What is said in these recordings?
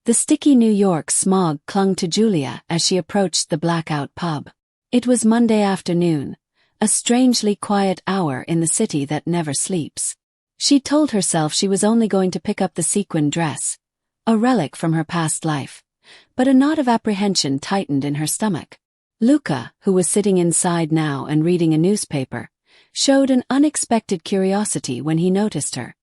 The sticky New York smog clung to Julia as she approached the blackout pub. It was Monday afternoon, a strangely quiet hour in the city that never sleeps. She told herself she was only going to pick up the sequin dress, a relic from her past life, but a knot of apprehension tightened in her stomach. Luca, who was sitting inside now and reading a newspaper, showed an unexpected curiosity when he noticed her.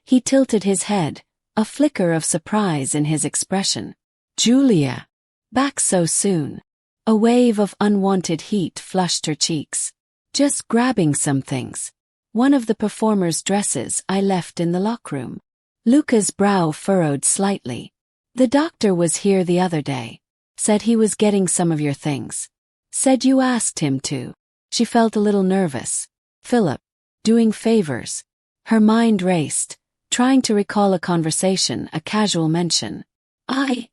He tilted his head, a flicker of surprise in his expression. "Julia, back so soon." A wave of unwanted heat flushed her cheeks. "Just grabbing some things. One of the performers' dresses I left in the lockroom." Luca's brow furrowed slightly. "The doctor was here the other day. Said he was getting some of your things. Said you asked him to." She felt a little nervous. Philip, doing favors. Her mind raced, trying to recall a conversation, a casual mention. I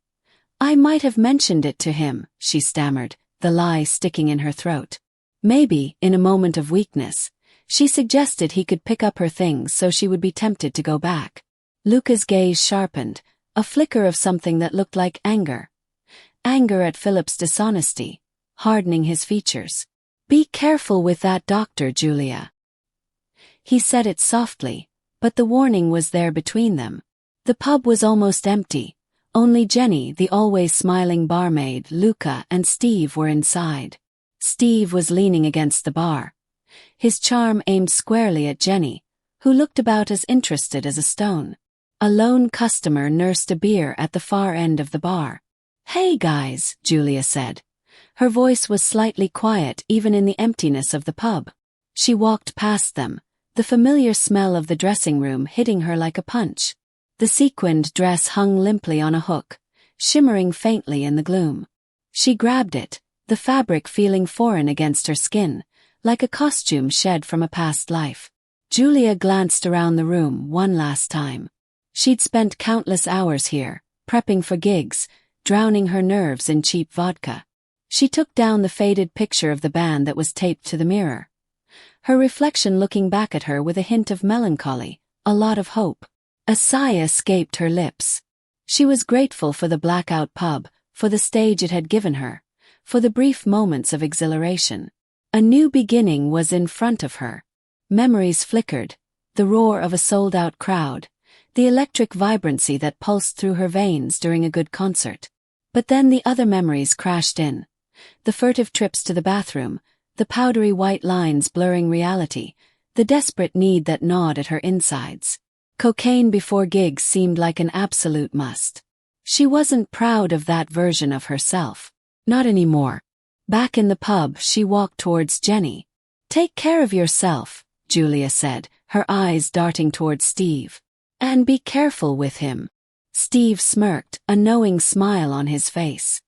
might have mentioned it to him," she stammered, the lie sticking in her throat. Maybe, in a moment of weakness, she suggested he could pick up her things so she would be tempted to go back. Luca's gaze sharpened, a flicker of something that looked like anger. Anger at Philip's dishonesty, hardening his features. "Be careful with that doctor, Julia." He said it softly, but the warning was there between them. The pub was almost empty. Only Jenny, the always smiling barmaid, Luca, and Steve were inside. Steve was leaning against the bar, his charm aimed squarely at Jenny, who looked about as interested as a stone. A lone customer nursed a beer at the far end of the bar. "Hey guys," Julia said. Her voice was slightly quiet even in the emptiness of the pub. She walked past them, the familiar smell of the dressing room hitting her like a punch. The sequined dress hung limply on a hook, shimmering faintly in the gloom. She grabbed it, the fabric feeling foreign against her skin, like a costume shed from a past life. Julia glanced around the room one last time. She'd spent countless hours here, prepping for gigs, drowning her nerves in cheap vodka. She took down the faded picture of the band that was taped to the mirror. Her reflection looking back at her with a hint of melancholy, a lot of hope. A sigh escaped her lips. She was grateful for the blackout pub, for the stage it had given her, for the brief moments of exhilaration. A new beginning was in front of her. Memories flickered, the roar of a sold-out crowd, the electric vibrancy that pulsed through her veins during a good concert. But then the other memories crashed in. The furtive trips to the bathroom, the powdery white lines blurring reality, the desperate need that gnawed at her insides. Cocaine before gigs seemed like an absolute must. She wasn't proud of that version of herself. Not anymore. Back in the pub, she walked towards Jenny. "Take care of yourself," Julia said, her eyes darting towards Steve. "And be careful with him." Steve smirked, a knowing smile on his face.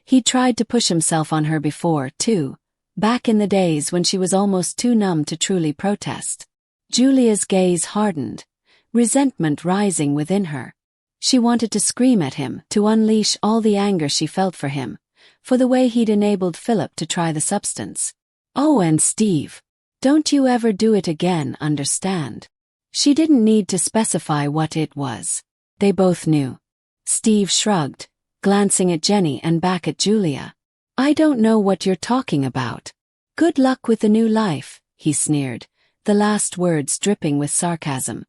He tried to push himself on her before, too, back in the days when she was almost too numb to truly protest. Julia's gaze hardened, resentment rising within her. She wanted to scream at him, to unleash all the anger she felt for him, for the way he'd enabled Philip to try the substance. "Oh, and Steve, don't you ever do it again, understand?" She didn't need to specify what it was. They both knew. Steve shrugged, glancing at Jenny and back at Julia. "I don't know what you're talking about." "Good luck with the new life," he sneered, the last words dripping with sarcasm.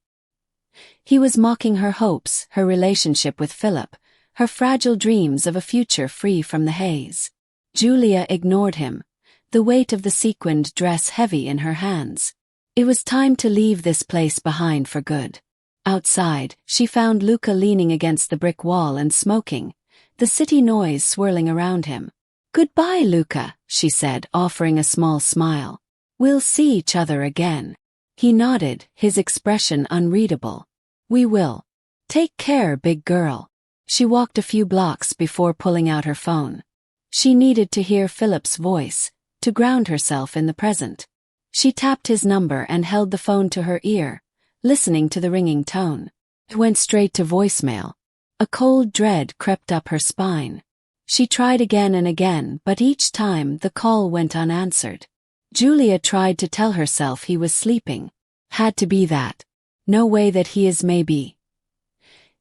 He was mocking her hopes, her relationship with Philip, her fragile dreams of a future free from the haze. Julia ignored him, the weight of the sequined dress heavy in her hands. It was time to leave this place behind for good. Outside, she found Luca leaning against the brick wall and smoking, the city noise swirling around him. "Goodbye, Luca," she said, offering a small smile. "We'll see each other again." He nodded, his expression unreadable. "We will. Take care, big girl." She walked a few blocks before pulling out her phone. She needed to hear Philip's voice, to ground herself in the present. She tapped his number and held the phone to her ear, listening to the ringing tone. It went straight to voicemail. A cold dread crept up her spine. She tried again and again, but each time the call went unanswered. Julia tried to tell herself he was sleeping. Had to be that. No way that he is maybe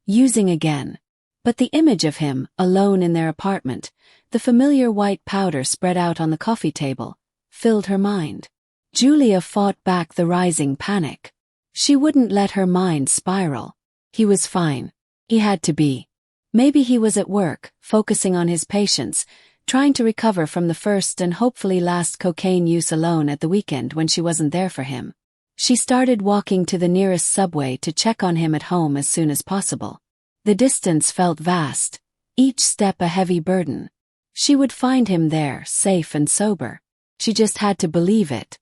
using again. But the image of him, alone in their apartment, the familiar white powder spread out on the coffee table, filled her mind. Julia fought back the rising panic. She wouldn't let her mind spiral. He was fine. He had to be. Maybe he was at work, focusing on his patients, trying to recover from the first and hopefully last cocaine use alone at the weekend when she wasn't there for him. She started walking to the nearest subway to check on him at home as soon as possible. The distance felt vast, each step a heavy burden. She would find him there, safe and sober. She just had to believe it.